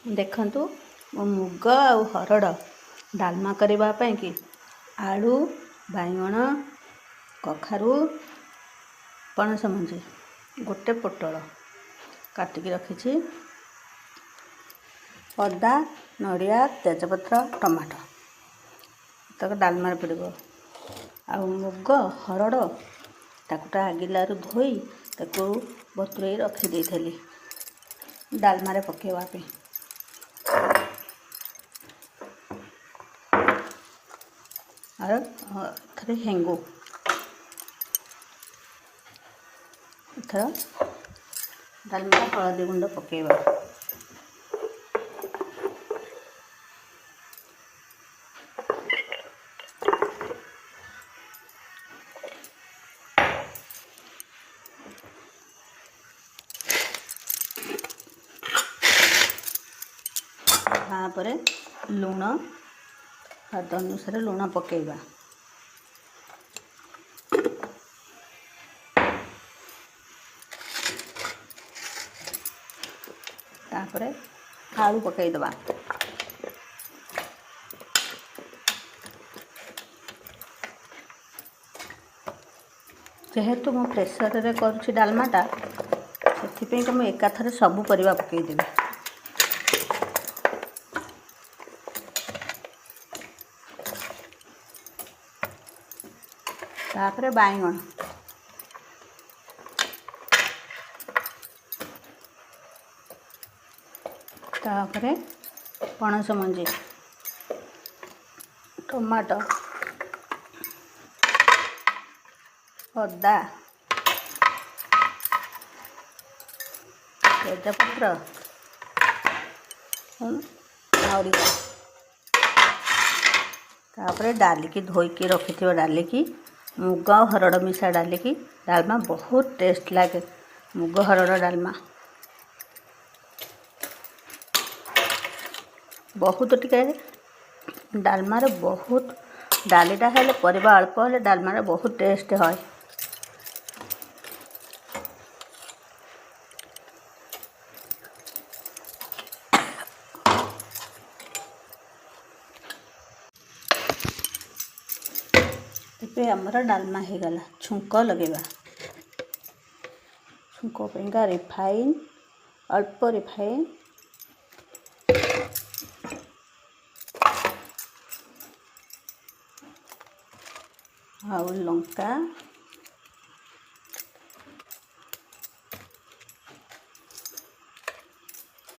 देखंतु मुग आउ हरड़ डालमा करबा पई कि आलू बाइगण कखारू पणस मंजी गोटे पोटल काटिकी रखी अदा नड़िया तेजपत्र टमाटो तक डालमार पड़ो आ मुग हरड़ ताकुटा आगिलू धोई ताकू बतुरई रखी थी डालमारे पकेवापी थे हेंगु एथर डालमा हलदी गुंड पकेवा तापर लुण स्वाद अनुसार लुण पकेवा तापर आलू पकईदबा जेहेतु मो प्रेसर रे करुछि डालमाटा से तो मुझे एकाथरे सबू परिवा पकईदेवी तापर बाइगण तापर पणस मंजी टमाटो अदा तेजपत्र नड़िया तापर डाली की धोईकी रखी डाली की मुग हरड़ मिशा डाली की डालमा बहुत टेस्ट लगे मुग हरड़ डालमा बहुत टिके डालमार बहुत डालीटा हेले परिबा अल्प हेले डालमार बहुत टेस्ट है ଏବେ ଆମର ଡାଲମା ହେଇଗଲା ଛୁଙ୍କ ଲଗେଇବା ଛୁଙ୍କ ପାଇଁକା ରିଫାଇନ୍ ଅଳ୍ପ ରିଫାଇନ୍ ଆଉ ଲଙ୍କା